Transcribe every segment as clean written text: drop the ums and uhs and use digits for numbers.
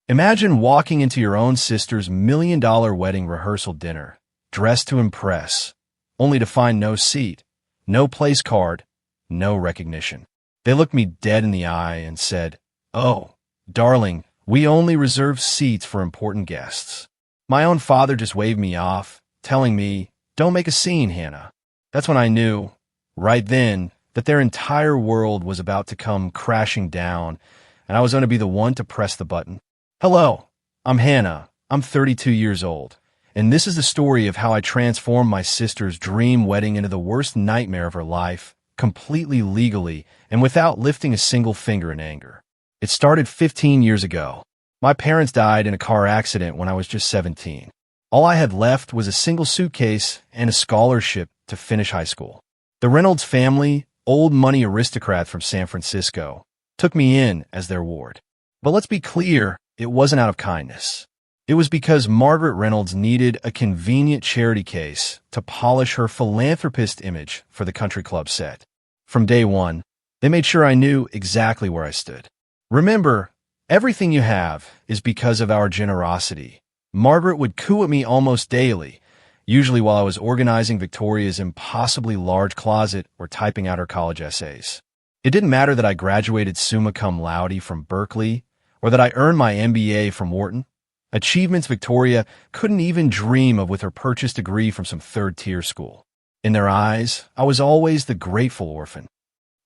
Imagine walking into your own sister's $1 million wedding rehearsal dinner, dressed to impress, only to find no seat, no place card, no recognition. They looked me dead in the eye and said, "Oh, darling, we only reserve seats for important guests." My own father just waved me off, telling me, "Don't make a scene, Hannah." That's when I knew, right then, that their entire world was about to come crashing down, and I was going to be the one to press the button. Hello, I'm Hannah. I'm 32 years old, and this is the story of how I transformed my sister's dream wedding into the worst nightmare of her life, completely legally and without lifting a single finger in anger. It started 15 years ago. My parents died in a car accident when I was just 17. All I had left was a single suitcase and a scholarship to finish high school. The Reynolds family, old money aristocrat from San Francisco, took me in as their ward. But let's be clear, it wasn't out of kindness. It was because Margaret Reynolds needed a convenient charity case to polish her philanthropist image for the country club set. From day one, they made sure I knew exactly where I stood. "Remember, everything you have is because of our generosity." Margaret would coo at me almost daily, usually while I was organizing Victoria's impossibly large closet or typing out her college essays. It didn't matter that I graduated summa cum laude from Berkeley or that I earned my MBA from Wharton. Achievements Victoria couldn't even dream of with her purchase degree from some third-tier school. In their eyes, I was always the grateful orphan.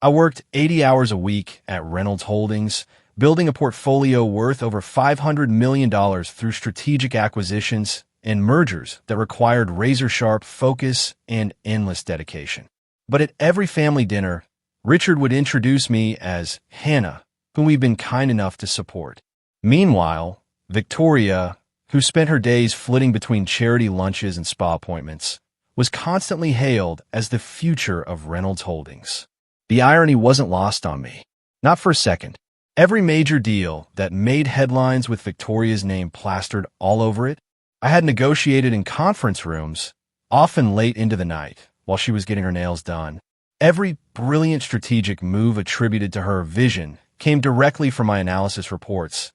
I worked 80 hours a week at Reynolds Holdings, building a portfolio worth over $500 million through strategic acquisitions and mergers that required razor-sharp focus and endless dedication. But at every family dinner, Richard would introduce me as Hannah, whom we've been kind enough to support. Meanwhile, Victoria, who spent her days flitting between charity lunches and spa appointments, was constantly hailed as the future of Reynolds Holdings. The irony wasn't lost on me. Not for a second. Every major deal that made headlines with Victoria's name plastered all over it, I had negotiated in conference rooms, often late into the night, while she was getting her nails done. Every brilliant strategic move attributed to her vision came directly from my analysis reports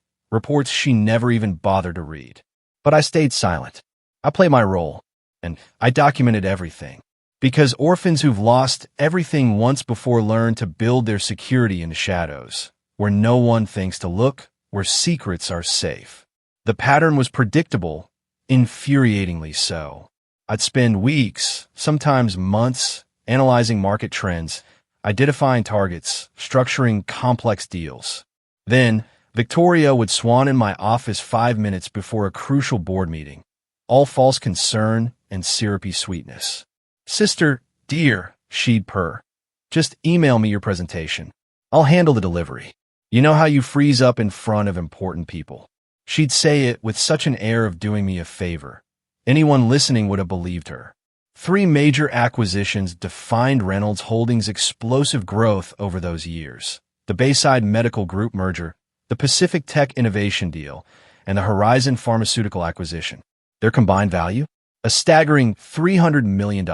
she never even bothered to read. But I stayed silent. I played my role, and I documented everything. Because orphans who've lost everything once before learn to build their security in the shadows, where no one thinks to look, where secrets are safe. The pattern was predictable, infuriatingly so. I'd spend weeks, sometimes months, analyzing market trends, identifying targets, structuring complex deals. Then, Victoria would swan in my office 5 minutes before a crucial board meeting, all false concern and syrupy sweetness. "Sister, dear," she'd purr, "just email me your presentation. I'll handle the delivery. You know how you freeze up in front of important people." She'd say it with such an air of doing me a favor. Anyone listening would have believed her. 3 major acquisitions defined Reynolds Holdings' explosive growth over those years: the Bayside Medical Group merger, the Pacific Tech Innovation deal, and the Horizon Pharmaceutical acquisition. Their combined value? A staggering $300 million.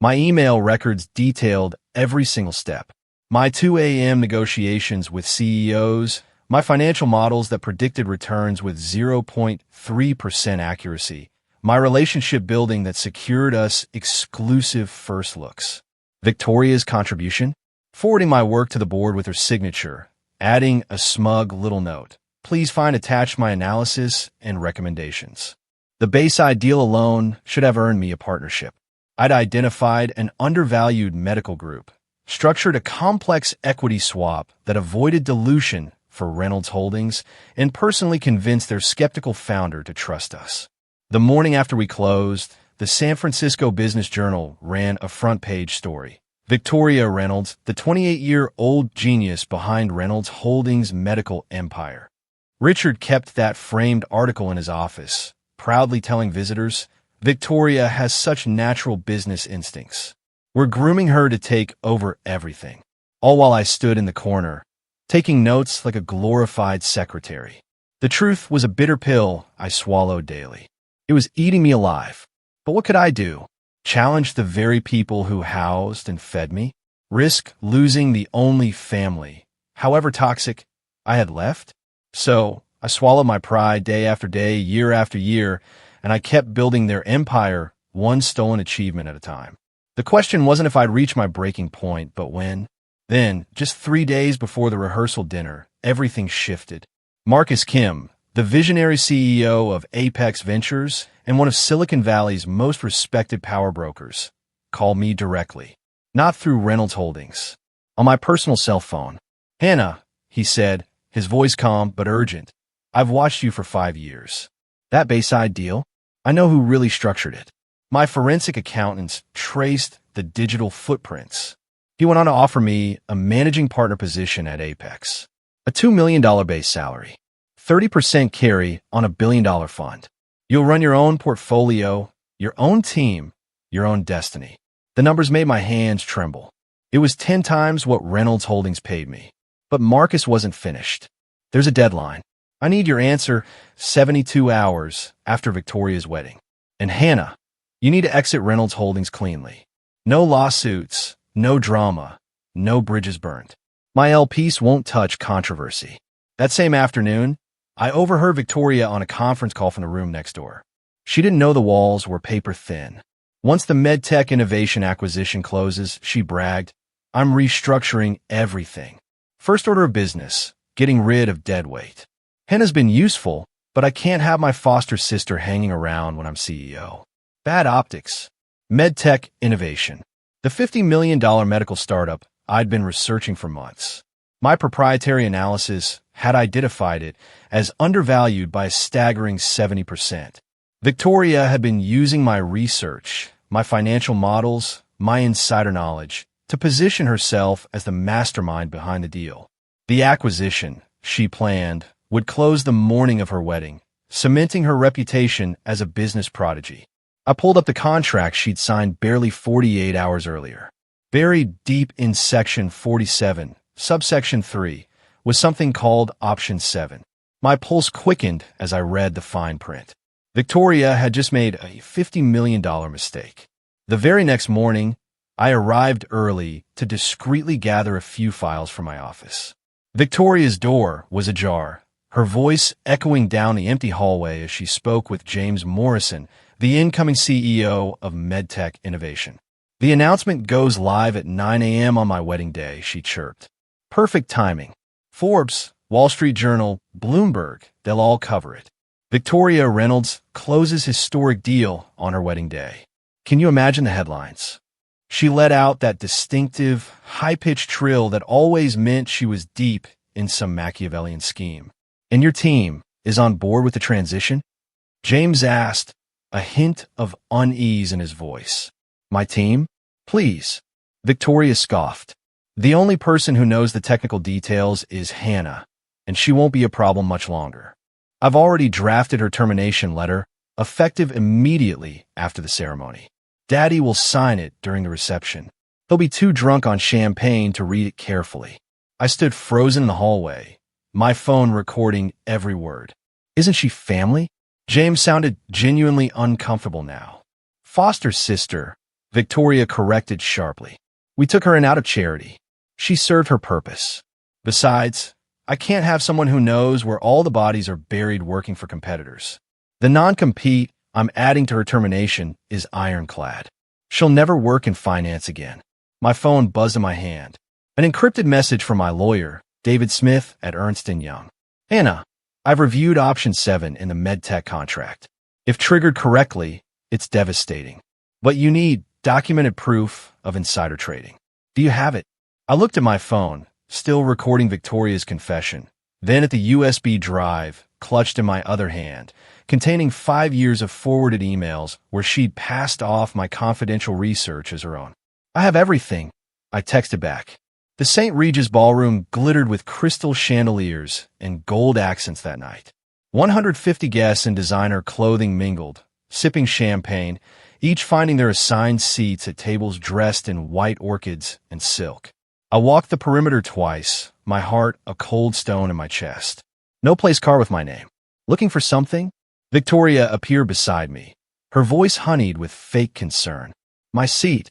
My email records detailed every single step. My 2 a.m. negotiations with CEOs, my financial models that predicted returns with 0.3% accuracy, my relationship building that secured us exclusive first looks. Victoria's contribution? Forwarding my work to the board with her signature, adding a smug little note. "Please find attached my analysis and recommendations." The Bayside deal alone should have earned me a partnership. I'd identified an undervalued medical group, structured a complex equity swap that avoided dilution for Reynolds Holdings, and personally convinced their skeptical founder to trust us. The morning after we closed, the San Francisco Business Journal ran a front-page story. Victoria Reynolds, the 28-year-old genius behind Reynolds Holdings' medical empire. Richard kept that framed article in his office, proudly telling visitors, "Victoria has such natural business instincts. We're grooming her to take over everything." All while I stood in the corner, taking notes like a glorified secretary. The truth was a bitter pill I swallowed daily. It was eating me alive. But what could I do? Challenge the very people who housed and fed me? Risk losing the only family, however toxic, I had left? So I swallowed my pride day after day, year after year, and I kept building their empire one stolen achievement at a time. The question wasn't if I'd reach my breaking point, but when. Then, just 3 days before the rehearsal dinner, everything shifted. Marcus Kim, the visionary CEO of Apex Ventures and one of Silicon Valley's most respected power brokers, called me directly, not through Reynolds Holdings, on my personal cell phone. "Hannah," he said, his voice calm but urgent, "I've watched you for 5 years. That Bayside deal? I know who really structured it. My forensic accountants traced the digital footprints." He went on to offer me a managing partner position at Apex, a $2 million base salary, 30% carry on a billion-dollar fund. You'll run your own portfolio, your own team, your own destiny. The numbers made my hands tremble. It was 10 times what Reynolds Holdings paid me. But Marcus wasn't finished. "There's a deadline. I need your answer 72 hours after Victoria's wedding. And Hannah, you need to exit Reynolds Holdings cleanly. No lawsuits, no drama, no bridges burned. My LPs won't touch controversy." That same afternoon, I overheard Victoria on a conference call from the room next door. She didn't know the walls were paper thin. Once the MedTech innovation acquisition closes, she bragged, "I'm restructuring everything. First order of business, getting rid of dead weight. Hannah's been useful, but I can't have my foster sister hanging around when I'm CEO. Bad optics." MedTech innovation. The $50 million medical startup I'd been researching for months. My proprietary analysis had identified it as undervalued by a staggering 70%. Victoria had been using my research, my financial models, my insider knowledge, to position herself as the mastermind behind the deal. The acquisition, she planned, would close the morning of her wedding, cementing her reputation as a business prodigy. I pulled up the contract she'd signed barely 48 hours earlier. Buried deep in Section 47, subsection 3, was something called Option 7. My pulse quickened as I read the fine print. Victoria had just made a $50 million mistake. The very next morning, I arrived early to discreetly gather a few files from my office. Victoria's door was ajar, her voice echoing down the empty hallway as she spoke with James Morrison, the incoming CEO of MedTech Innovation. "The announcement goes live at 9 a.m. on my wedding day," she chirped. "Perfect timing. Forbes, Wall Street Journal, Bloomberg, they'll all cover it. Victoria Reynolds closes historic deal on her wedding day." Can you imagine the headlines? She let out that distinctive, high-pitched trill that always meant she was deep in some Machiavellian scheme. "And your team is on board with the transition?" James asked, a hint of unease in his voice. "My team? Please." Victoria scoffed. "The only person who knows the technical details is Hannah, and she won't be a problem much longer. I've already drafted her termination letter, effective immediately after the ceremony. Daddy will sign it during the reception. He'll be too drunk on champagne to read it carefully." I stood frozen in the hallway, my phone recording every word. "Isn't she family?" James sounded genuinely uncomfortable now. "Foster sister," Victoria corrected sharply. "We took her in out of charity. She served her purpose. Besides, I can't have someone who knows where all the bodies are buried working for competitors. The non-compete I'm adding to her termination is ironclad. She'll never work in finance again." My phone buzzed in my hand. An encrypted message from my lawyer, David Smith at Ernst & Young. "Hannah, I've reviewed Option 7 in the MedTech contract. If triggered correctly, it's devastating. But you need documented proof of insider trading. Do you have it?" I looked at my phone, still recording Victoria's confession, then at the USB drive, clutched in my other hand, containing 5 years of forwarded emails where she'd passed off my confidential research as her own. "I have everything," I texted back. The St. Regis ballroom glittered with crystal chandeliers and gold accents that night. 150 guests in designer clothing mingled, sipping champagne, each finding their assigned seats at tables dressed in white orchids and silk. I walked the perimeter twice, my heart a cold stone in my chest. No place car with my name. "Looking for something?" Victoria appeared beside me, her voice honeyed with fake concern. "My seat,"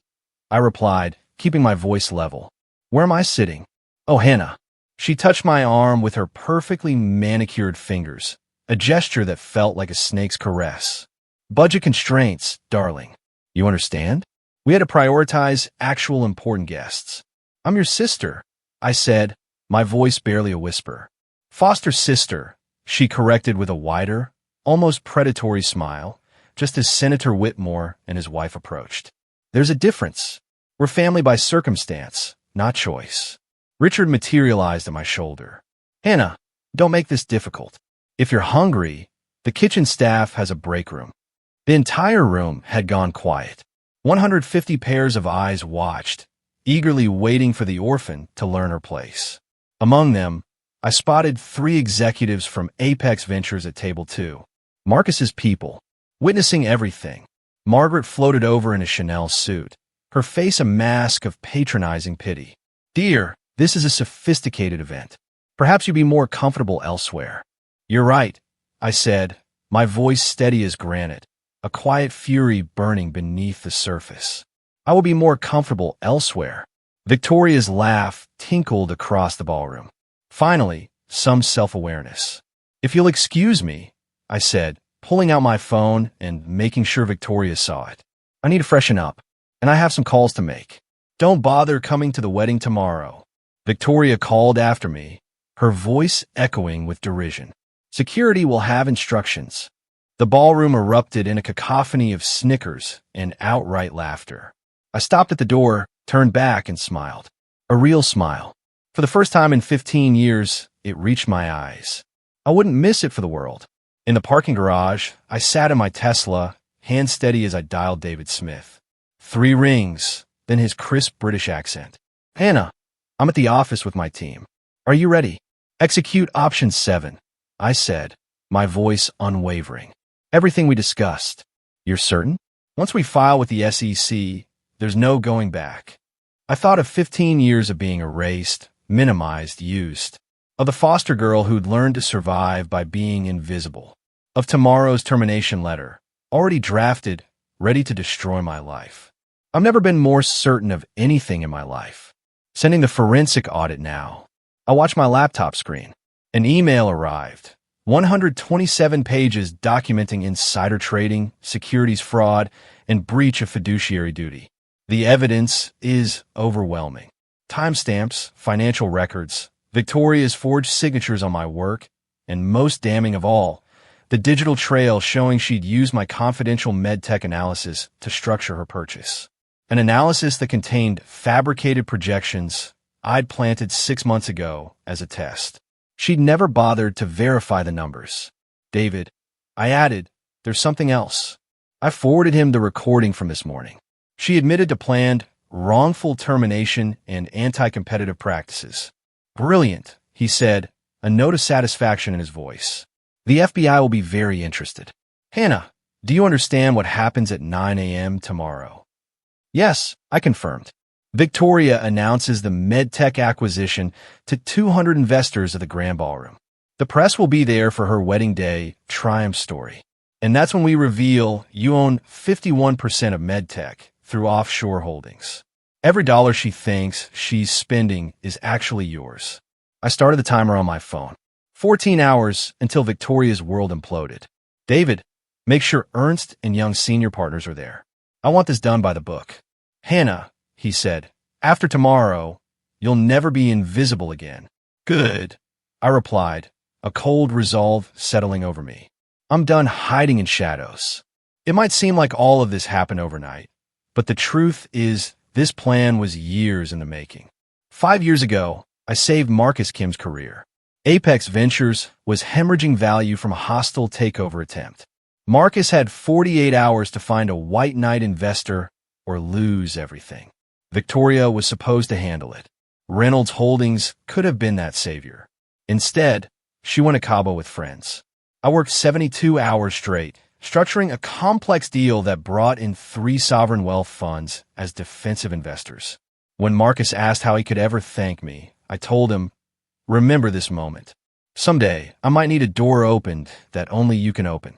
I replied, keeping my voice level. "Where am I sitting?" "Oh, Hannah." She touched my arm with her perfectly manicured fingers, a gesture that felt like a snake's caress. Budget constraints, darling. You understand? We had to prioritize actual important guests. I'm your sister, I said, my voice barely a whisper. Foster sister, she corrected with a wider, almost predatory smile, just as Senator Whitmore and his wife approached. There's a difference. We're family by circumstance, not choice. Richard materialized at my shoulder. Hannah, don't make this difficult. If you're hungry, the kitchen staff has a break room. The entire room had gone quiet. 150 pairs of eyes watched, eagerly waiting for the orphan to learn her place. Among them, I spotted 3 executives from Apex Ventures at table 2. Marcus's people, witnessing everything. Margaret floated over in a Chanel suit, her face a mask of patronizing pity. Dear, this is a sophisticated event. Perhaps you'd be more comfortable elsewhere. You're right, I said, my voice steady as granite, a quiet fury burning beneath the surface. I will be more comfortable elsewhere. Victoria's laugh tinkled across the ballroom. Finally, some self-awareness. If you'll excuse me, I said, pulling out my phone and making sure Victoria saw it. I need to freshen up, and I have some calls to make. Don't bother coming to the wedding tomorrow. Victoria called after me, her voice echoing with derision. Security will have instructions. The ballroom erupted in a cacophony of snickers and outright laughter. I stopped at the door, turned back, and smiled. A real smile. For the first time in 15 years, it reached my eyes. I wouldn't miss it for the world. In the parking garage, I sat in my Tesla, hand steady as I dialed David Smith. 3 rings, then his crisp British accent. Hannah, I'm at the office with my team. Are you ready? Execute option 7, I said, my voice unwavering. Everything we discussed. You're certain? Once we file with the SEC, there's no going back. I thought of 15 years of being erased, minimized, used. Of the foster girl who'd learned to survive by being invisible. Of tomorrow's termination letter, already drafted, ready to destroy my life. I've never been more certain of anything in my life. Sending the forensic audit now. I watched my laptop screen. An email arrived. 127 pages documenting insider trading, securities fraud, and breach of fiduciary duty. The evidence is overwhelming. Timestamps, financial records, Victoria's forged signatures on my work, and most damning of all, the digital trail showing she'd used my confidential medtech analysis to structure her purchase. An analysis that contained fabricated projections I'd planted 6 months ago as a test. She'd never bothered to verify the numbers. David, I added, there's something else. I forwarded him the recording from this morning. She admitted to planned wrongful termination and anti-competitive practices. Brilliant, he said, a note of satisfaction in his voice. The FBI will be very interested. Hannah, do you understand what happens at 9 a.m. tomorrow? Yes, I confirmed. Victoria announces the MedTech acquisition to 200 investors at the Grand Ballroom. The press will be there for her wedding day triumph story. And that's when we reveal you own 51% of MedTech through offshore holdings. Every dollar she thinks she's spending is actually yours. I started the timer on my phone. 14 hours until Victoria's world imploded. David, make sure Ernst and Young senior partners are there. I want this done by the book. Hannah, he said, after tomorrow, you'll never be invisible again. Good, I replied, a cold resolve settling over me. I'm done hiding in shadows. It might seem like all of this happened overnight, but the truth is this plan was years in the making. 5 years ago, I saved Marcus Kim's career. Apex Ventures was hemorrhaging value from a hostile takeover attempt. Marcus had 48 hours to find a white knight investor or lose everything. Victoria was supposed to handle it. Reynolds Holdings could have been that savior. Instead, she went to Cabo with friends. I worked 72 hours straight, structuring a complex deal that brought in 3 sovereign wealth funds as defensive investors. When Marcus asked how he could ever thank me, I told him, remember this moment. Someday, I might need a door opened that only you can open.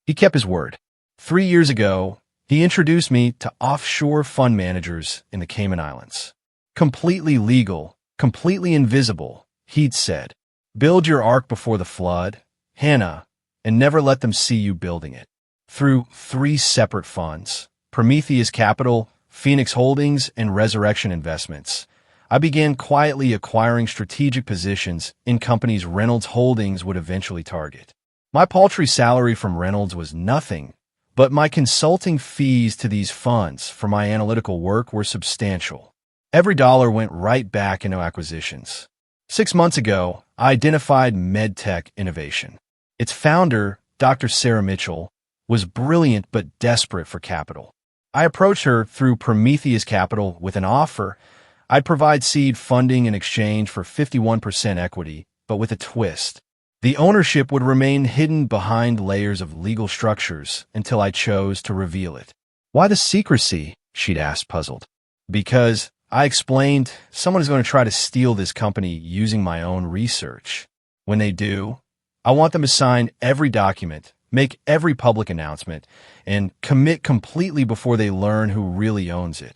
He kept his word. 3 years ago, he introduced me to offshore fund managers in the Cayman Islands. Completely legal, completely invisible, He'd said, "Build your ark before the flood, Hannah, and never let them see you building it." Through 3 separate funds, Prometheus Capital, Phoenix Holdings, and Resurrection Investments, I began quietly acquiring strategic positions in companies Reynolds Holdings would eventually target. My paltry salary from Reynolds was nothing, but my consulting fees to these funds for my analytical work were substantial. Every dollar went right back into acquisitions. 6 months ago, I identified MedTech Innovation. Its founder, Dr. Sarah Mitchell, was brilliant but desperate for capital. I approached her through Prometheus Capital with an offer. I'd provide seed funding in exchange for 51% equity, but with a twist. The ownership would remain hidden behind layers of legal structures until I chose to reveal it. "Why the secrecy?" she'd asked, puzzled. "Because," I explained, "someone is going to try to steal this company using my own research. When they do, I want them to sign every document, make every public announcement, and commit completely before they learn who really owns it."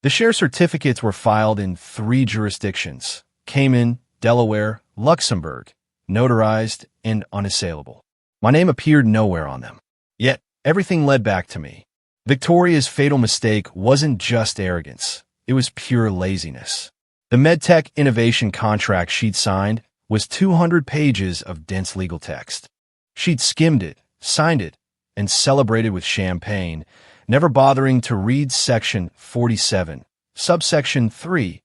The share certificates were filed in 3 jurisdictions: Cayman, Delaware, Luxembourg, notarized and unassailable. My name appeared nowhere on them. Yet, everything led back to me. Victoria's fatal mistake wasn't just arrogance. It was pure laziness. The MedTech Innovation contract she'd signed was 200 pages of dense legal text. She'd skimmed it, signed it, and celebrated with champagne, never bothering to read Section 47, Subsection 3,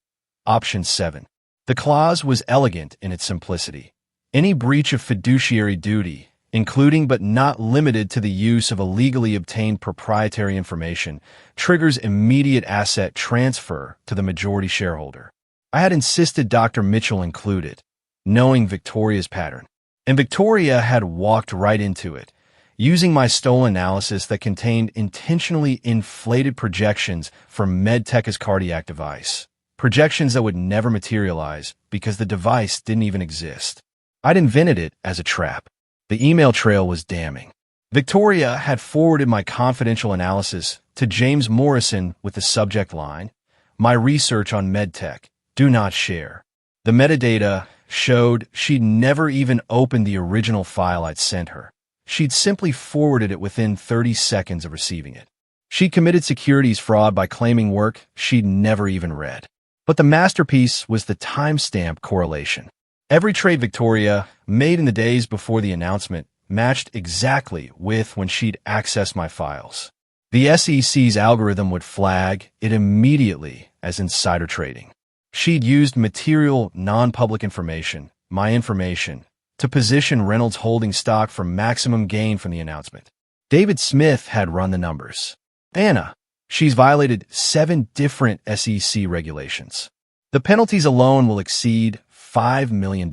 Option 7. The clause was elegant in its simplicity. Any breach of fiduciary duty, including but not limited to the use of illegally obtained proprietary information, triggers immediate asset transfer to the majority shareholder. I had insisted Dr. Mitchell include it, knowing Victoria's pattern. And Victoria had walked right into it, using my stolen analysis that contained intentionally inflated projections for MedTech's cardiac device. Projections that would never materialize because the device didn't even exist. I'd invented it as a trap. The email trail was damning. Victoria had forwarded my confidential analysis to James Morrison with the subject line, "My research on MedTech, do not share." The metadata showed she'd never even opened the original file I'd sent her. She'd simply forwarded it within 30 seconds of receiving it. She'd committed securities fraud by claiming work she'd never even read. But the masterpiece was the timestamp correlation. Every trade Victoria made in the days before the announcement matched exactly with when she'd accessed my files. The SEC's algorithm would flag it immediately as insider trading. She'd used material, non-public information, my information, to position Reynolds Holdings stock for maximum gain from the announcement. David Smith had run the numbers. Anna, she's violated 7 different SEC regulations. The penalties alone will exceed $5 million.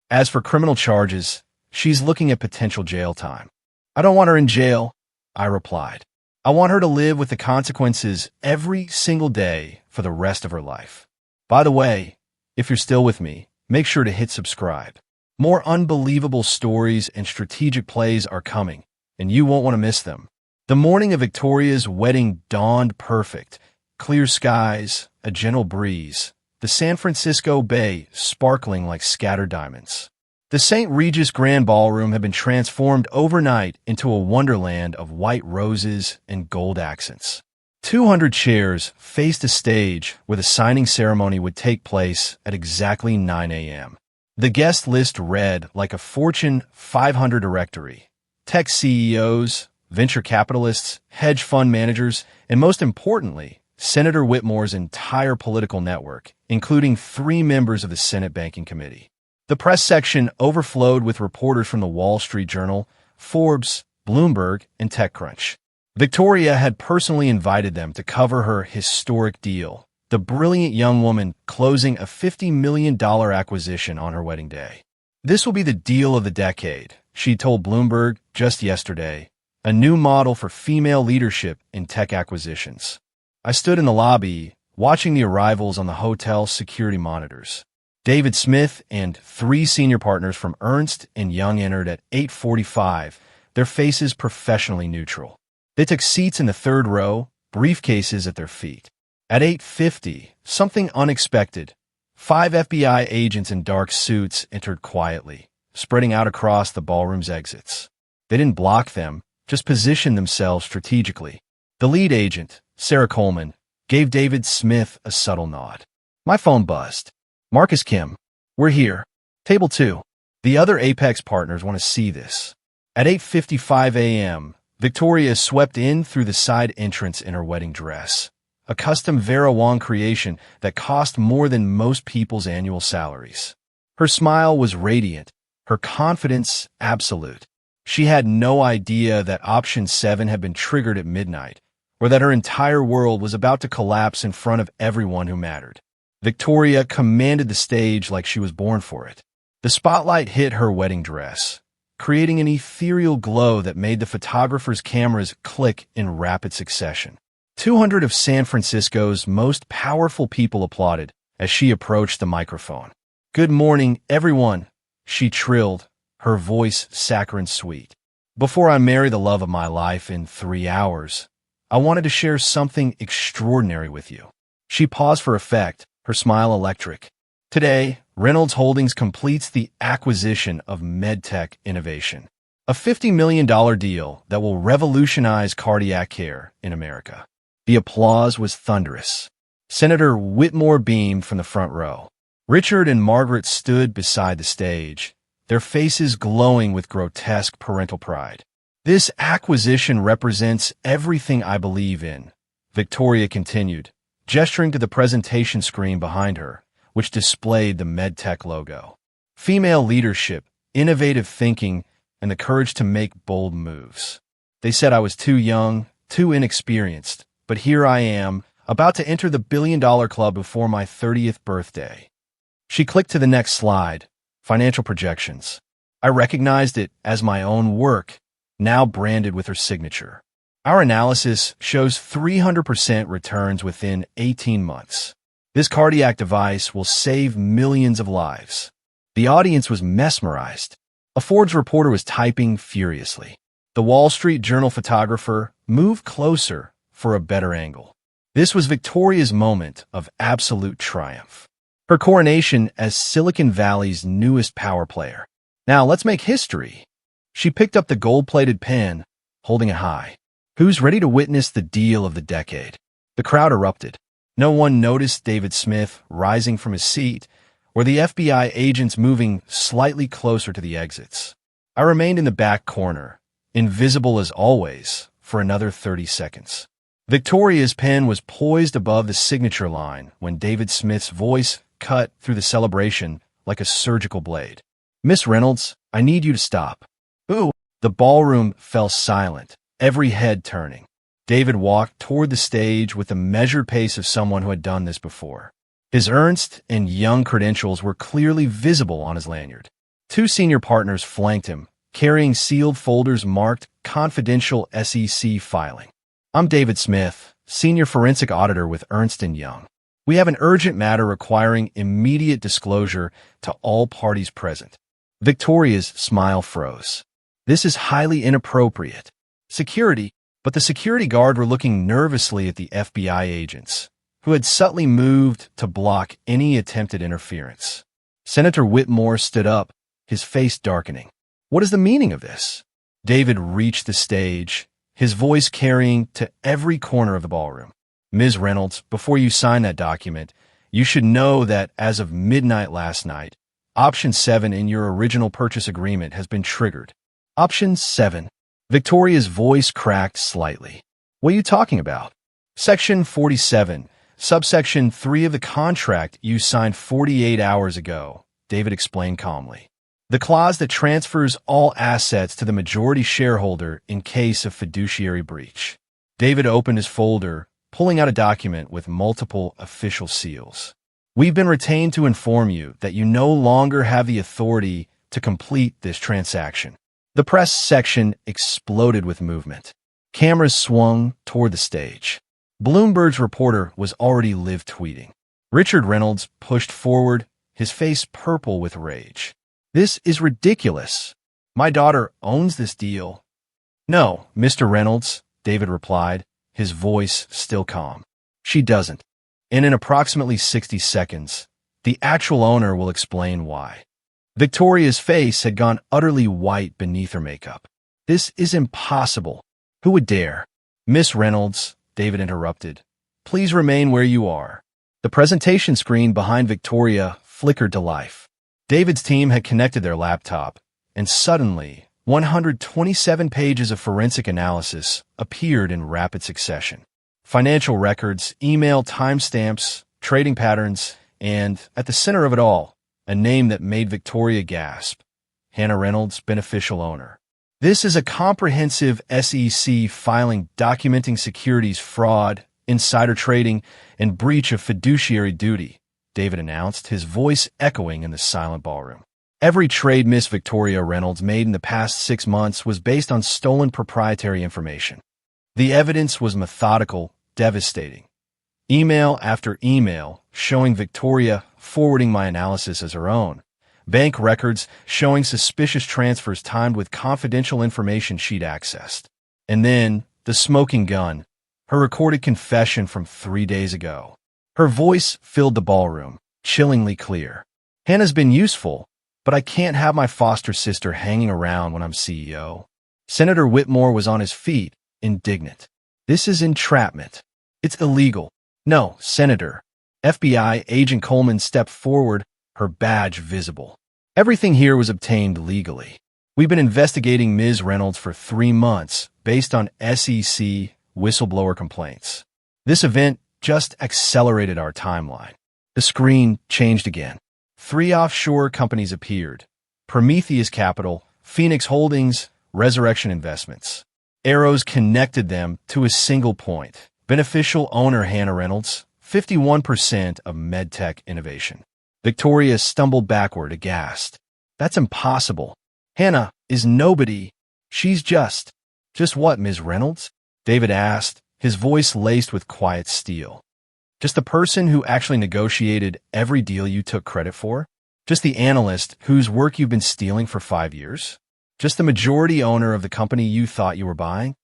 As for criminal charges, she's looking at potential jail time. "I don't want her in jail," I replied. "I want her to live with the consequences every single day for the rest of her life." By the way, if you're still with me, make sure to hit subscribe. More unbelievable stories and strategic plays are coming, and you won't want to miss them. The morning of Victoria's wedding dawned perfect. Clear skies, a gentle breeze, the San Francisco Bay sparkling like scattered diamonds. The St. Regis Grand Ballroom had been transformed overnight into a wonderland of white roses and gold accents. 200 chairs faced a stage where the signing ceremony would take place at exactly 9 a.m. The guest list read like a Fortune 500 directory. Tech CEOs, venture capitalists, hedge fund managers, and most importantly, Senator Whitmore's entire political network, including 3 members of the Senate Banking Committee. The press section overflowed with reporters from the Wall Street Journal, Forbes, Bloomberg, and TechCrunch. Victoria had personally invited them to cover her historic deal, the brilliant young woman closing a $50 million acquisition on her wedding day. "This will be the deal of the decade," she told Bloomberg just yesterday, "a new model for female leadership in tech acquisitions." I stood in the lobby, watching the arrivals on the hotel's security monitors. David Smith and 3 senior partners from Ernst & Young entered at 8:45, their faces professionally neutral. They took seats in the 3rd row, briefcases at their feet. At 8:50, something unexpected. 5 FBI agents in dark suits entered quietly, spreading out across the ballroom's exits. They didn't block them, just positioned themselves strategically. The lead agent, Sarah Coleman, gave David Smith a subtle nod. My phone buzzed. Marcus Kim, we're here. Table 2. The other Apex partners want to see this. At 8:55 a.m., Victoria swept in through the side entrance in her wedding dress, a custom Vera Wang creation that cost more than most people's annual salaries. Her smile was radiant, her confidence absolute. She had no idea that Option 7 had been triggered at midnight, or that her entire world was about to collapse in front of everyone who mattered. Victoria commanded the stage like she was born for it. The spotlight hit her wedding dress, creating an ethereal glow that made the photographer's cameras click in rapid succession. 200 of San Francisco's most powerful people applauded as she approached the microphone. Good morning, everyone, she trilled, her voice saccharine sweet. Before I marry the love of my life in 3 hours, I wanted to share something extraordinary with you. She paused for effect, her smile electric. Today, Reynolds Holdings completes the acquisition of MedTech Innovation, a $50 million deal that will revolutionize cardiac care in America. The applause was thunderous. Senator Whitmore beamed from the front row. Richard and Margaret stood beside the stage, their faces glowing with grotesque parental pride. This acquisition represents everything I believe in, Victoria continued, gesturing to the presentation screen behind her, which displayed the MedTech logo. Female leadership, innovative thinking, and the courage to make bold moves. They said I was too young, too inexperienced, but here I am, about to enter the billion-dollar club before my 30th birthday. She clicked to the next slide, financial projections. I recognized it as my own work, now branded with her signature. Our analysis shows 300% returns within 18 months. This cardiac device will save millions of lives. The audience was mesmerized. A Forbes reporter was typing furiously. The Wall Street Journal photographer moved closer for a better angle. This was Victoria's moment of absolute triumph. Her coronation as Silicon Valley's newest power player. Now let's make history. She picked up the gold-plated pen, holding it high. Who's ready to witness the deal of the decade? The crowd erupted. No one noticed David Smith rising from his seat or the FBI agents moving slightly closer to the exits. I remained in the back corner, invisible as always, for another 30 seconds. Victoria's pen was poised above the signature line when David Smith's voice cut through the celebration like a surgical blade. Miss Reynolds, I need you to stop. Ooh! The ballroom fell silent, every head turning. David walked toward the stage with the measured pace of someone who had done this before. His earnest and young credentials were clearly visible on his lanyard. 2 senior partners flanked him, carrying sealed folders marked Confidential SEC Filing. I'm David Smith, Senior Forensic Auditor with Ernst & Young. We have an urgent matter requiring immediate disclosure to all parties present. Victoria's smile froze. This is highly inappropriate. Security, but the security guard were looking nervously at the FBI agents, who had subtly moved to block any attempted interference. Senator Whitmore stood up, his face darkening. What is the meaning of this? David reached the stage, his voice carrying to every corner of the ballroom. Ms. Reynolds, before you sign that document, you should know that as of midnight last night, Option 7 in your original purchase agreement has been triggered. Option 7. Victoria's voice cracked slightly. What are you talking about? Section 47, subsection 3 of the contract you signed 48 hours ago, David explained calmly. The clause that transfers all assets to the majority shareholder in case of fiduciary breach. David opened his folder, pulling out a document with multiple official seals. We've been retained to inform you that you no longer have the authority to complete this transaction. The press section exploded with movement. Cameras swung toward the stage. Bloomberg's reporter was already live tweeting. Richard Reynolds pushed forward, his face purple with rage. This is ridiculous. My daughter owns this deal. No, Mr. Reynolds, David replied, his voice still calm. She doesn't. And in approximately 60 seconds, The actual owner will explain why. Victoria's face had gone utterly white beneath her makeup. This is impossible. Who would dare? Miss Reynolds, David interrupted. Please remain where you are. The presentation screen behind Victoria flickered to life. David's team had connected their laptop, and suddenly, 127 pages of forensic analysis appeared in rapid succession. Financial records, email timestamps, trading patterns, and, at the center of it all, a name that made Victoria gasp. Hannah Reynolds, beneficial owner. This is a comprehensive SEC filing documenting securities fraud, insider trading, and breach of fiduciary duty, David announced, his voice echoing in the silent ballroom. Every trade Miss Victoria Reynolds made in the past 6 months was based on stolen proprietary information. The evidence was methodical, devastating. Email after email showing Victoria forwarding my analysis as her own. Bank records showing suspicious transfers timed with confidential information she'd accessed. And then, the smoking gun, her recorded confession from 3 days ago. Her voice filled the ballroom, chillingly clear. Hannah's been useful, but I can't have my foster sister hanging around when I'm CEO. Senator Whitmore was on his feet, indignant. This is entrapment. It's illegal. No, Senator. FBI agent Coleman stepped forward, her badge visible. Everything here was obtained legally. We've been investigating Ms. Reynolds for 3 months based on SEC whistleblower complaints. This event just accelerated our timeline. The screen changed again. 3 offshore companies appeared. Prometheus Capital, Phoenix Holdings, Resurrection Investments. Arrows connected them to a single point. Beneficial owner Hannah Reynolds, 51% of MedTech innovation. Victoria stumbled backward, aghast. That's impossible. Hannah is nobody. She's just what, Ms. Reynolds? David asked, his voice laced with quiet steel. Just the person who actually negotiated every deal you took credit for? Just the analyst whose work you've been stealing for 5 years? Just the majority owner of the company you thought you were buying?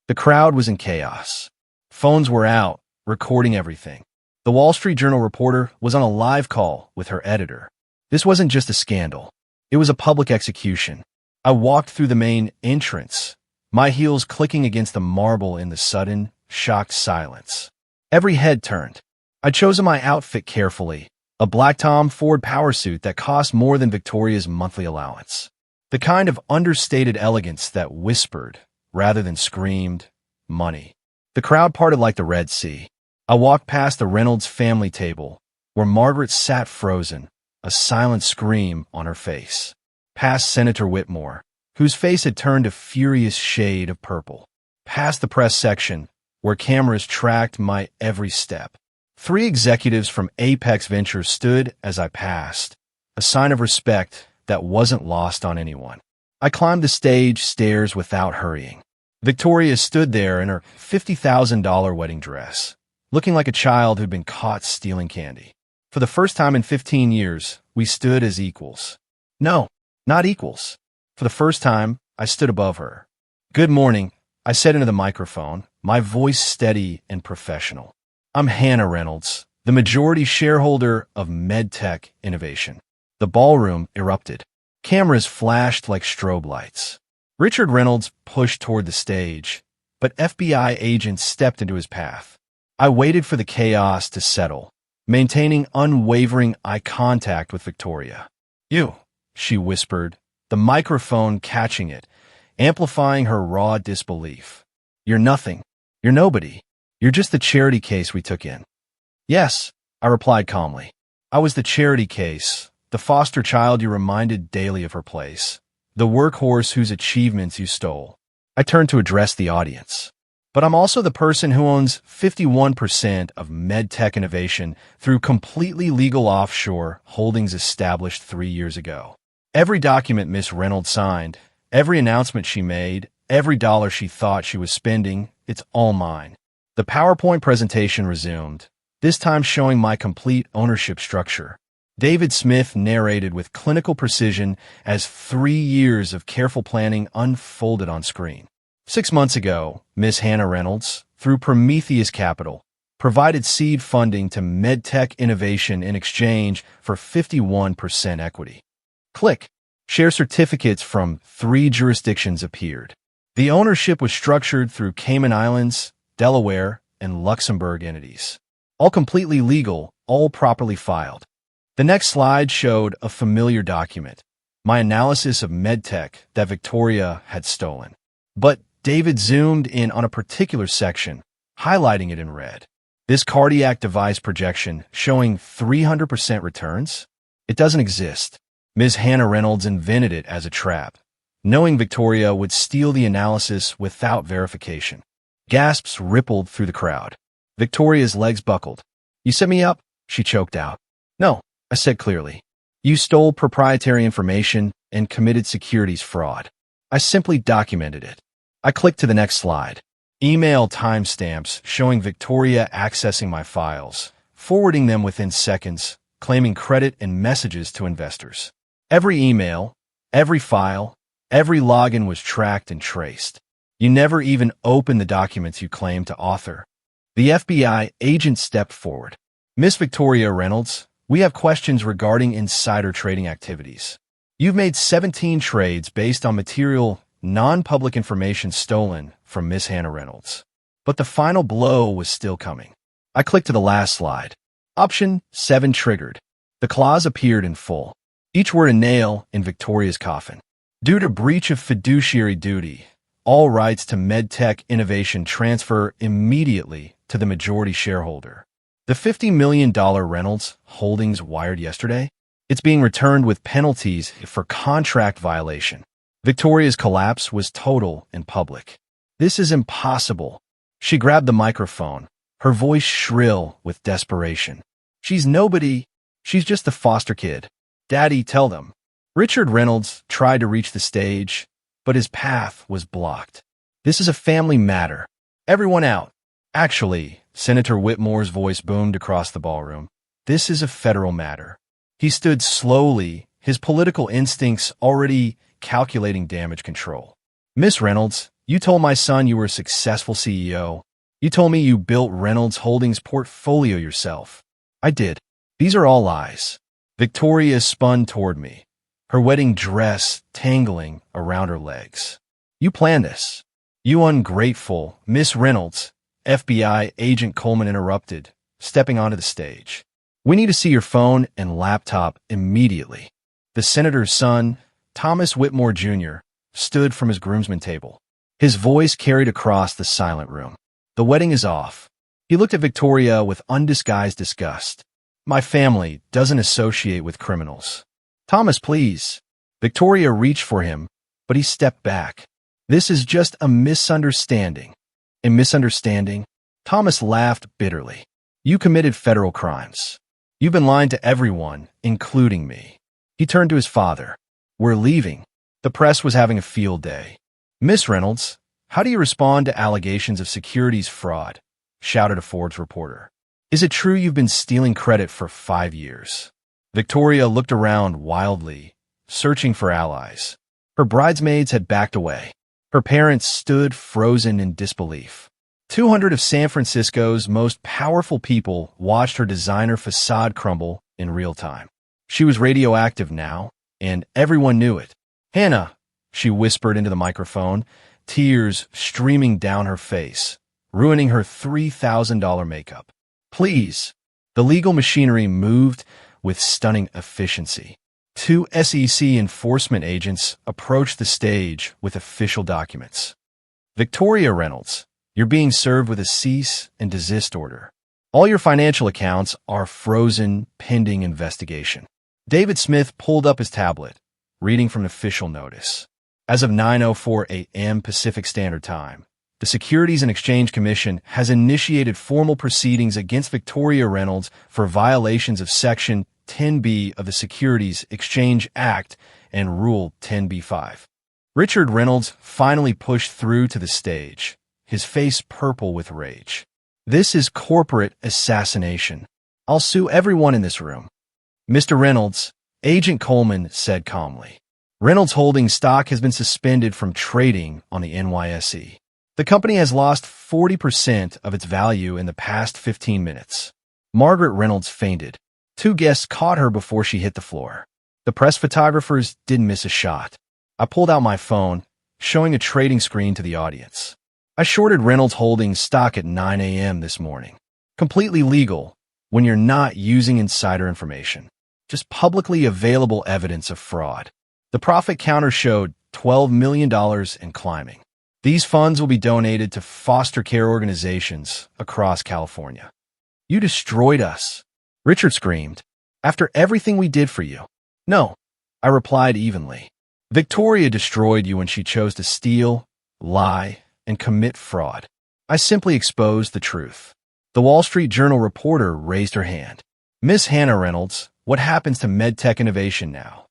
The crowd was in chaos. Phones were out, recording everything. The Wall Street Journal reporter was on a live call with her editor. This wasn't just a scandal. It was a public execution. I walked through the main entrance, my heels clicking against the marble in the sudden, shocked silence. Every head turned. I'd chosen my outfit carefully, a black Tom Ford power suit that cost more than Victoria's monthly allowance. The kind of understated elegance that whispered, rather than screamed, money. The crowd parted like the Red Sea. I walked past the Reynolds family table, where Margaret sat frozen, a silent scream on her face. Past Senator Whitmore, whose face had turned a furious shade of purple. Past the press section, where cameras tracked my every step. 3 executives from Apex Ventures stood as I passed, a sign of respect that wasn't lost on anyone. I climbed the stage stairs without hurrying. Victoria stood there in her $50,000 wedding dress, looking like a child who'd been caught stealing candy. For the first time in 15 years, we stood as equals. No, not equals. For the first time, I stood above her. Good morning, I said into the microphone, my voice steady and professional. I'm Hannah Reynolds, the majority shareholder of MedTech Innovation. The ballroom erupted. Cameras flashed like strobe lights. Richard Reynolds pushed toward the stage, but FBI agents stepped into his path. I waited for the chaos to settle, maintaining unwavering eye contact with Victoria. You, she whispered, the microphone catching it, amplifying her raw disbelief. You're nothing. You're nobody. You're just the charity case we took in. Yes, I replied calmly. I was the charity case, the foster child you reminded daily of her place, the workhorse whose achievements you stole. I turned to address the audience. But I'm also the person who owns 51% of MedTech Innovation through completely legal offshore holdings established 3 years ago. Every document Miss Reynolds signed, every announcement she made, every dollar she thought she was spending, it's all mine. The PowerPoint presentation resumed, this time showing my complete ownership structure. David Smith narrated with clinical precision as 3 years of careful planning unfolded on screen. 6 months ago, Miss Hannah Reynolds, through Prometheus Capital, provided seed funding to medtech innovation in exchange for 51% equity. Click. Share certificates from 3 jurisdictions appeared. The ownership was structured through Cayman Islands, Delaware, and Luxembourg entities. All completely legal, all properly filed. The next slide showed a familiar document, my analysis of medtech that Victoria had stolen. But David zoomed in on a particular section, highlighting it in red. This cardiac device projection showing 300% returns? It doesn't exist. Ms. Hannah Reynolds invented it as a trap, knowing Victoria would steal the analysis without verification. Gasps rippled through the crowd. Victoria's legs buckled. "You set me up?" she choked out. "No," I said clearly. "You stole proprietary information and committed securities fraud. I simply documented it." I clicked to the next slide. Email timestamps showing Victoria accessing my files, forwarding them within seconds, claiming credit and messages to investors. Every email, every file, every login was tracked and traced. You never even opened the documents you claimed to author. The FBI agent stepped forward. "Miss Victoria Reynolds, we have questions regarding insider trading activities. You've made 17 trades based on material, non-public information stolen from Miss Hannah Reynolds." But the final blow was still coming. I clicked to the last slide. Option 7 triggered. The clause appeared in full. Each word a nail in Victoria's coffin. Due to breach of fiduciary duty, all rights to medtech innovation transfer immediately to the majority shareholder. The $50 million Reynolds holdings wired yesterday? It's being returned with penalties for contract violation. Victoria's collapse was total and public. "This is impossible." She grabbed the microphone, her voice shrill with desperation. "She's nobody. She's just the foster kid. Daddy, tell them." Richard Reynolds tried to reach the stage, but his path was blocked. "This is a family matter. Everyone out." "Actually," Senator Whitmore's voice boomed across the ballroom, "this is a federal matter." He stood slowly, his political instincts already calculating damage control. "Miss Reynolds, you told my son you were a successful CEO. You told me you built Reynolds Holdings portfolio yourself." "I did. These are all lies." Victoria spun toward me, her wedding dress tangling around her legs. "You planned this." "You ungrateful, Miss Reynolds," FBI agent Coleman interrupted, stepping onto the stage. "We need to see your phone and laptop immediately." The senator's son, Thomas Whitmore Jr., stood from his groomsman table. His voice carried across the silent room. "The wedding is off." He looked at Victoria with undisguised disgust. "My family doesn't associate with criminals." "Thomas, please." Victoria reached for him, but he stepped back. "This is just a misunderstanding." "A misunderstanding?" Thomas laughed bitterly. "You committed federal crimes. You've been lying to everyone, including me." He turned to his father. "We're leaving." The press was having a field day. "Miss Reynolds, how do you respond to allegations of securities fraud?" shouted a Forbes reporter. "Is it true you've been stealing credit for 5 years?" Victoria looked around wildly, searching for allies. Her bridesmaids had backed away. Her parents stood frozen in disbelief. 200 of San Francisco's most powerful people watched her designer facade crumble in real time. She was radioactive now, and everyone knew it. "Hannah," she whispered into the microphone, tears streaming down her face, ruining her $3,000 makeup. "Please." The legal machinery moved with stunning efficiency. 2 SEC enforcement agents approached the stage with official documents. "Victoria Reynolds, you're being served with a cease and desist order. All your financial accounts are frozen pending investigation." David Smith pulled up his tablet, reading from an official notice. As of 9:04 a.m. Pacific Standard Time, the Securities and Exchange Commission has initiated formal proceedings against Victoria Reynolds for violations of Section 10B of the Securities Exchange Act and Rule 10b-5. Richard Reynolds finally pushed through to the stage, his face purple with rage. "This is corporate assassination. I'll sue everyone in this room." "Mr. Reynolds," Agent Coleman said calmly, "Reynolds Holdings stock has been suspended from trading on the NYSE. The company has lost 40% of its value in the past 15 minutes. Margaret Reynolds fainted. Two guests caught her before she hit the floor. The press photographers didn't miss a shot. I pulled out my phone, showing a trading screen to the audience. I shorted Reynolds Holdings stock at 9 a.m. this morning. Completely legal when you're not using insider information. Just publicly available evidence of fraud. The profit counter showed $12 million and climbing. These funds will be donated to foster care organizations across California. You destroyed us, Richard screamed. After everything we did for you. No, I replied evenly. Victoria destroyed you when she chose to steal, lie, and commit fraud. I simply exposed the truth. The Wall Street Journal reporter raised her hand. Miss Hannah Reynolds, what happens to MedTech innovation now?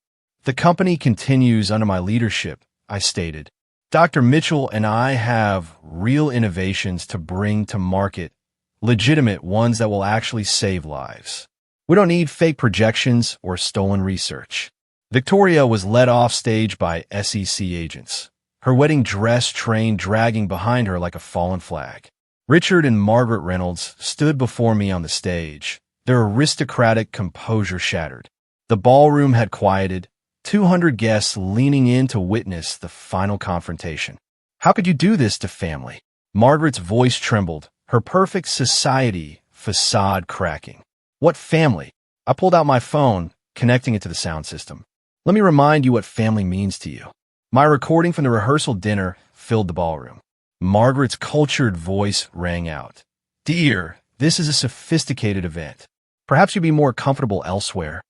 The company continues under my leadership, I stated. Dr. Mitchell and I have real innovations to bring to market, legitimate ones that will actually save lives. We don't need fake projections or stolen research. Victoria was led off stage by SEC agents, her wedding dress train dragging behind her like a fallen flag. Richard and Margaret Reynolds stood before me on the stage, their aristocratic composure shattered. The ballroom had quieted, 200 guests leaning in to witness the final confrontation. How could you do this to family? Margaret's voice trembled, her perfect society facade cracking. What family? I pulled out my phone, connecting it to the sound system. Let me remind you what family means to you. My recording from the rehearsal dinner filled the ballroom. Margaret's cultured voice rang out. Dear, this is a sophisticated event. Perhaps you'd be more comfortable elsewhere.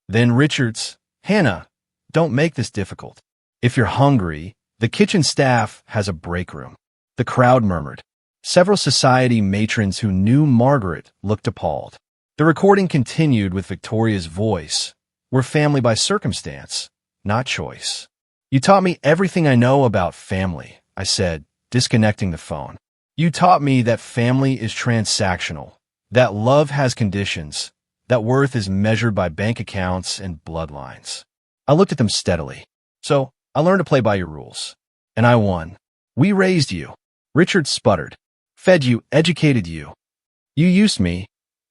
Then Richard's, Hannah, don't make this difficult. If you're hungry, the kitchen staff has a break room. The crowd murmured. Several society matrons who knew Margaret looked appalled. The recording continued with Victoria's voice. We're family by circumstance, not choice. You taught me everything I know about family, I said, disconnecting the phone. You taught me that family is transactional, that love has conditions, that worth is measured by bank accounts and bloodlines. I looked at them steadily. So, I learned to play by your rules. And I won. We raised you. Richard sputtered. Fed you, educated you. You used me.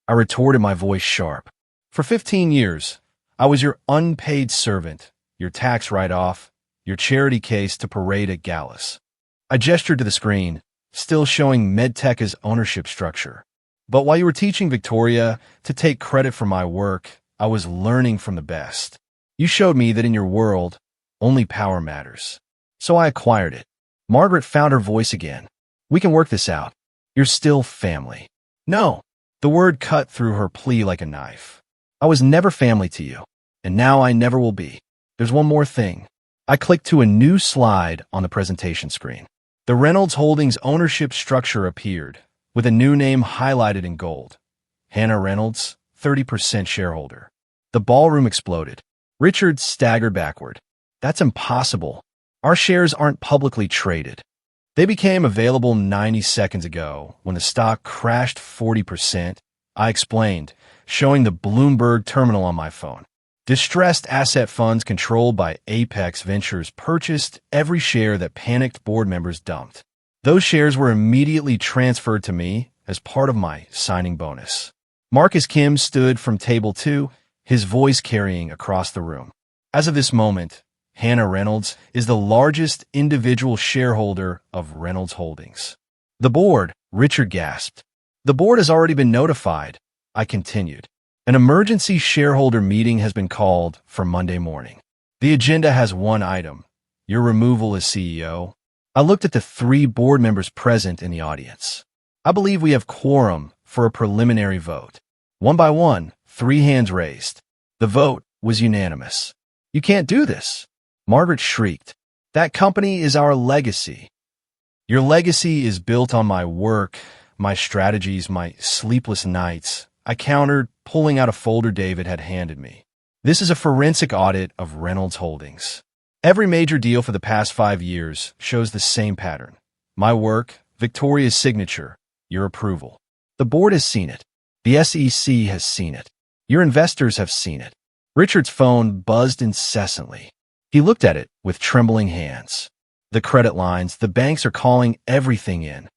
I retorted, my voice sharp. For 15 years, I was your unpaid servant, your tax write-off, your charity case to parade at galas. I gestured to the screen, still showing MedTech as ownership structure. But while you were teaching Victoria to take credit for my work, I was learning from the best. You showed me that in your world, only power matters. So I acquired it. Margaret found her voice again. We can work this out. You're still family. No. The word cut through her plea like a knife. I was never family to you, and now I never will be. There's one more thing. I clicked to a new slide on the presentation screen. The Reynolds Holdings ownership structure appeared, with a new name highlighted in gold. Hannah Reynolds, 30% shareholder. The ballroom exploded. Richard staggered backward. That's impossible. Our shares aren't publicly traded. They became available 90 seconds ago when the stock crashed 40%. I explained, showing the Bloomberg terminal on my phone. Distressed asset funds controlled by Apex Ventures purchased every share that panicked board members dumped. Those shares were immediately transferred to me as part of my signing bonus. Marcus Kim stood from table 2, his voice carrying across the room. As of this moment, Hannah Reynolds is the largest individual shareholder of Reynolds Holdings. The board, Richard gasped. The board has already been notified, I continued. An emergency shareholder meeting has been called for Monday morning. The agenda has one item, your removal as CEO. I looked at the 3 board members present in the audience. I believe we have quorum for a preliminary vote. One by one, 3 hands raised. The vote was unanimous. You can't do this. Margaret shrieked. That company is our legacy. Your legacy is built on my work, my strategies, my sleepless nights. I countered, pulling out a folder David had handed me. This is a forensic audit of Reynolds Holdings. Every major deal for the past 5 years shows the same pattern. My work, Victoria's signature, your approval. The board has seen it. The SEC has seen it. Your investors have seen it. Richard's phone buzzed incessantly. He looked at it with trembling hands. The credit lines, the banks are calling everything in.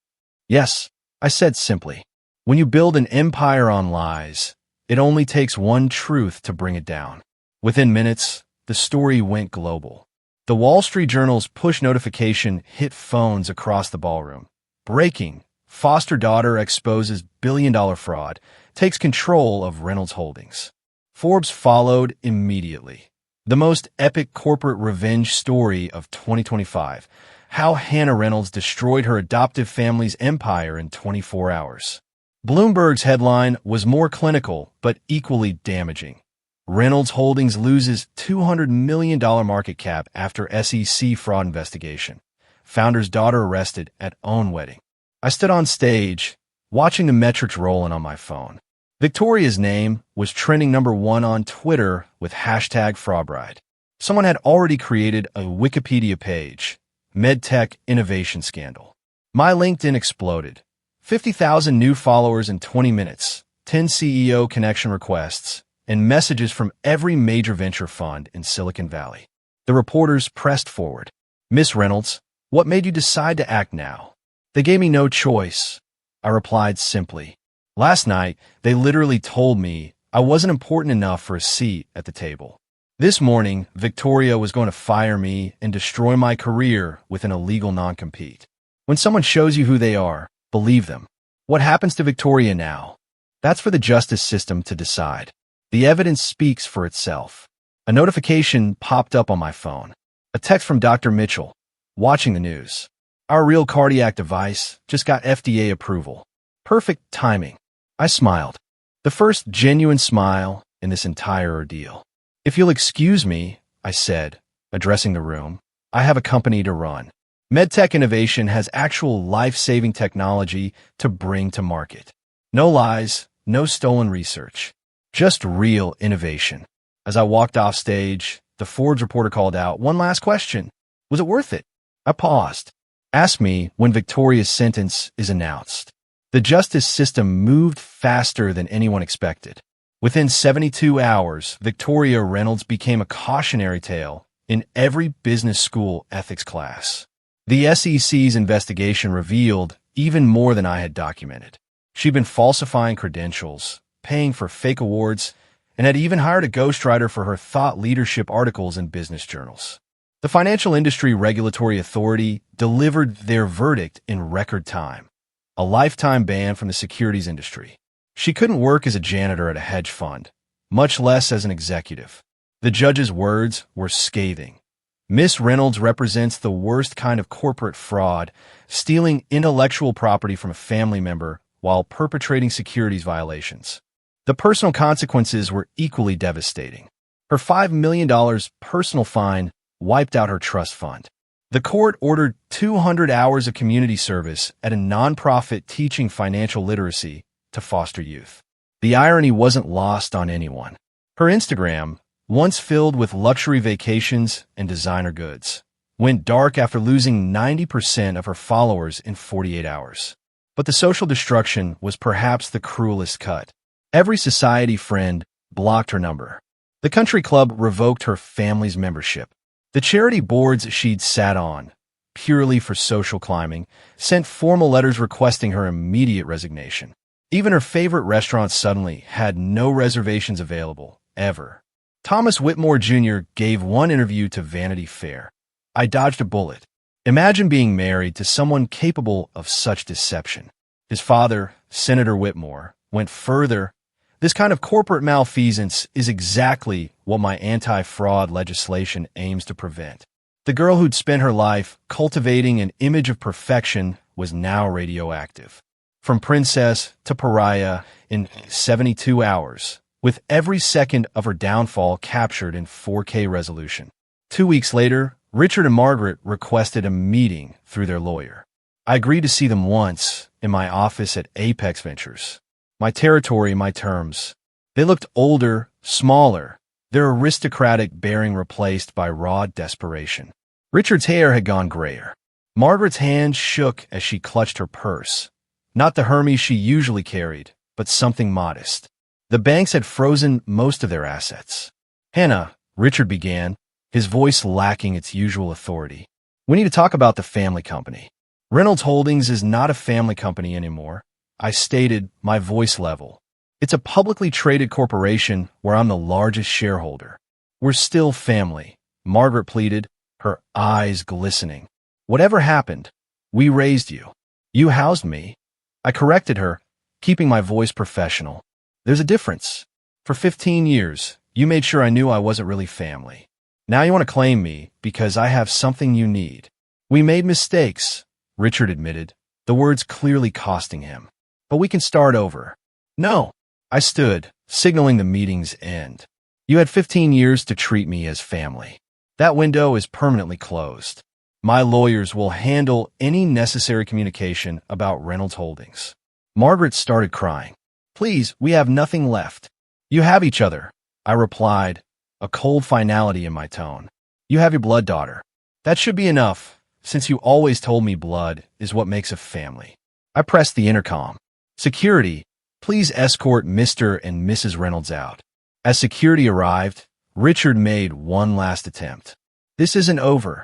Yes, I said simply. When you build an empire on lies, it only takes one truth to bring it down. Within minutes, the story went global. The Wall Street Journal's push notification hit phones across the ballroom. Breaking: foster daughter exposes billion-dollar fraud, takes control of Reynolds Holdings. Forbes followed immediately. The most epic corporate revenge story of 2025. How Hannah Reynolds destroyed her adoptive family's empire in 24 hours. Bloomberg's headline was more clinical, but equally damaging. Reynolds Holdings loses $200 million market cap after SEC fraud investigation. Founder's daughter arrested at own wedding. I stood on stage, watching the metrics rolling on my phone. Victoria's name was trending #1 on Twitter with hashtag #FraudBride. Someone had already created a Wikipedia page, MedTech Innovation Scandal. My LinkedIn exploded. 50,000 new followers in 20 minutes, 10 CEO connection requests, and messages from every major venture fund in Silicon Valley. The reporters pressed forward. "Miss Reynolds, what made you decide to act now?" "They gave me no choice," I replied simply. "Last night, they literally told me I wasn't important enough for a seat at the table. This morning, Victoria was going to fire me and destroy my career with an illegal non-compete. When someone shows you who they are, believe them. What happens to Victoria now? That's for the justice system to decide. The evidence speaks for itself." A notification popped up on my phone. A text from Dr. Mitchell. "Watching the news. Our real cardiac device just got FDA approval. Perfect timing." I smiled. The first genuine smile in this entire ordeal. "If you'll excuse me," I said, addressing the room, "I have a company to run. MedTech Innovation has actual life-saving technology to bring to market. No lies, no stolen research. Just real innovation." As I walked off stage, the Forbes reporter called out, "One last question. Was it worth it?" I paused. "Ask me when Victoria's sentence is announced." The justice system moved faster than anyone expected. Within 72 hours, Victoria Reynolds became a cautionary tale in every business school ethics class. The SEC's investigation revealed even more than I had documented. She'd been falsifying credentials, paying for fake awards, and had even hired a ghostwriter for her thought leadership articles in business journals. The Financial Industry Regulatory Authority delivered their verdict in record time. A lifetime ban from the securities industry. She couldn't work as a janitor at a hedge fund, much less as an executive. The judge's words were scathing. "Miss Reynolds represents the worst kind of corporate fraud, stealing intellectual property from a family member while perpetrating securities violations." The personal consequences were equally devastating. Her $5 million personal fine wiped out her trust fund. The court ordered 200 hours of community service at a nonprofit teaching financial literacy to foster youth. The irony wasn't lost on anyone. Her Instagram, once filled with luxury vacations and designer goods, went dark after losing 90% of her followers in 48 hours. But the social destruction was perhaps the cruelest cut. Every society friend blocked her number. The country club revoked her family's membership. The charity boards she'd sat on, purely for social climbing, sent formal letters requesting her immediate resignation. Even her favorite restaurant suddenly had no reservations available, ever. Thomas Whitmore Jr. gave one interview to Vanity Fair. "I dodged a bullet. Imagine being married to someone capable of such deception." His father, Senator Whitmore, went further. "This kind of corporate malfeasance is exactly what my anti-fraud legislation aims to prevent." The girl who'd spent her life cultivating an image of perfection was now radioactive. From princess to pariah in 72 hours, with every second of her downfall captured in 4K resolution. 2 weeks later, Richard and Margaret requested a meeting through their lawyer. I agreed to see them once in my office at Apex Ventures. My territory, my terms. They looked older, smaller, their aristocratic bearing replaced by raw desperation. Richard's hair had gone grayer. Margaret's hand shook as she clutched her purse. Not the Hermes she usually carried, but something modest. The banks had frozen most of their assets. "Hannah," Richard began, his voice lacking its usual authority. We need to talk about the family company. Reynolds Holdings is not a family company anymore, I stated, my voice level. It's a publicly traded corporation where I'm the largest shareholder. We're still family, Margaret pleaded, her eyes glistening. Whatever happened, we raised you. You housed me. I corrected her, keeping my voice professional. There's a difference. For 15 years, you made sure I knew I wasn't really family. Now you want to claim me because I have something you need. We made mistakes, Richard admitted, the words clearly costing him. But we can start over. No. I stood, signaling the meeting's end. You had 15 years to treat me as family. That window is permanently closed. My lawyers will handle any necessary communication about Reynolds Holdings. Margaret started crying. Please, we have nothing left. You have each other, I replied, a cold finality in my tone. You have your blood daughter. That should be enough, since you always told me blood is what makes a family. I pressed the intercom. Security, please escort Mr. and Mrs. Reynolds out. As security arrived, Richard made one last attempt. This isn't over.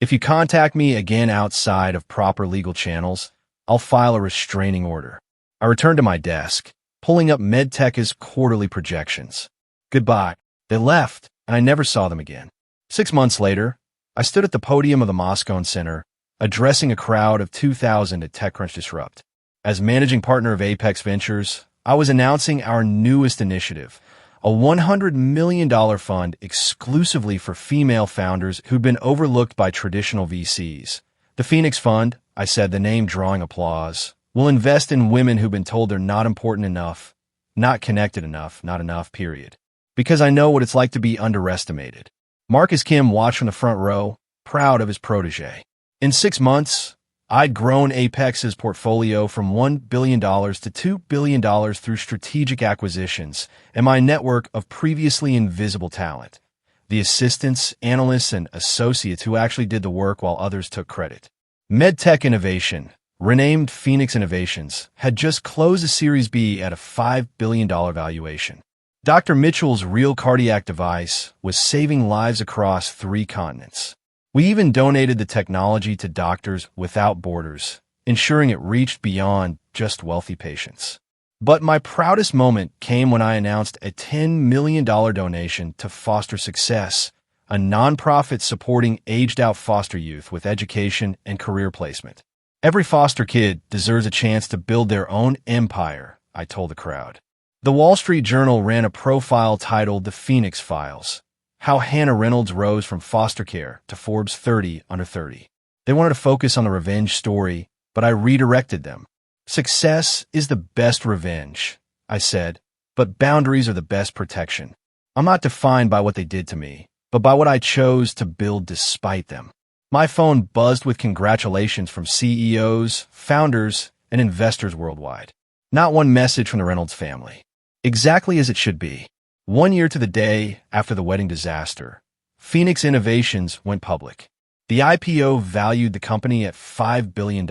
If you contact me again outside of proper legal channels, I'll file a restraining order. I returned to my desk, pulling up MedTech's quarterly projections. Goodbye. They left, and I never saw them again. 6 months later, I stood at the podium of the Moscone Center, addressing a crowd of 2,000 at TechCrunch Disrupt. As managing partner of Apex Ventures, I was announcing our newest initiative, a $100 million fund exclusively for female founders who'd been overlooked by traditional VCs. The Phoenix Fund, I said, the name drawing applause, will invest in women who've been told they're not important enough, not connected enough, not enough, period. Because I know what it's like to be underestimated. Marcus Kim watched from the front row, proud of his protege. In 6 months, I'd grown Apex's portfolio from $1 billion to $2 billion through strategic acquisitions and my network of previously invisible talent, the assistants, analysts, and associates who actually did the work while others took credit. MedTech Innovation, renamed Phoenix Innovations, had just closed a Series B at a $5 billion valuation. Dr. Mitchell's real cardiac device was saving lives across 3 continents. We even donated the technology to Doctors Without Borders, ensuring it reached beyond just wealthy patients. But my proudest moment came when I announced a $10 million donation to Foster Success, a nonprofit supporting aged-out foster youth with education and career placement. Every foster kid deserves a chance to build their own empire, I told the crowd. The Wall Street Journal ran a profile titled The Phoenix Files, how Hannah Reynolds rose from foster care to Forbes 30 under 30. They wanted to focus on the revenge story, but I redirected them. Success is the best revenge, I said, but boundaries are the best protection. I'm not defined by what they did to me, but by what I chose to build despite them. My phone buzzed with congratulations from CEOs, founders, and investors worldwide. Not one message from the Reynolds family. Exactly as it should be. 1 year to the day after the wedding disaster, Phoenix Innovations went public. The IPO valued the company at $5 billion,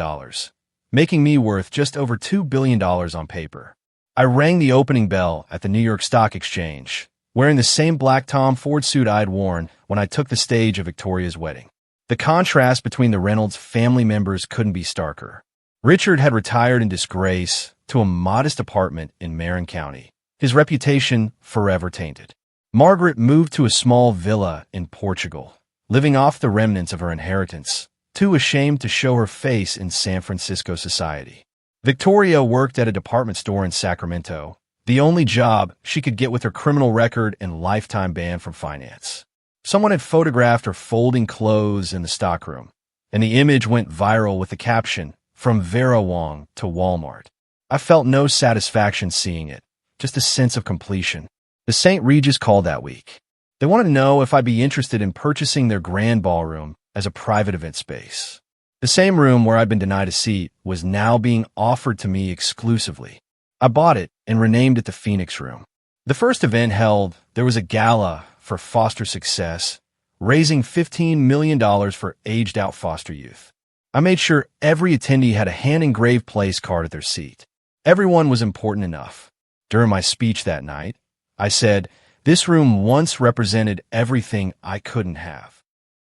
making me worth just over $2 billion on paper. I rang the opening bell at the New York Stock Exchange, wearing the same black Tom Ford suit I'd worn when I took the stage of Victoria's wedding. The contrast between the Reynolds family members couldn't be starker. Richard had retired in disgrace to a modest apartment in Marin County, his reputation forever tainted. Margaret moved to a small villa in Portugal, living off the remnants of her inheritance, too ashamed to show her face in San Francisco society. Victoria worked at a department store in Sacramento, the only job she could get with her criminal record and lifetime ban from finance. Someone had photographed her folding clothes in the stockroom, and the image went viral with the caption, "From Vera Wong to Walmart." I felt no satisfaction seeing it, just a sense of completion. The St. Regis called that week. They wanted to know if I'd be interested in purchasing their grand ballroom as a private event space. The same room where I'd been denied a seat was now being offered to me exclusively. I bought it and renamed it the Phoenix Room. The first event held, there was a gala for Foster Success, raising $15 million for aged-out foster youth. I made sure every attendee had a hand-engraved place card at their seat. Everyone was important enough. During my speech that night, I said, "This room once represented everything I couldn't have."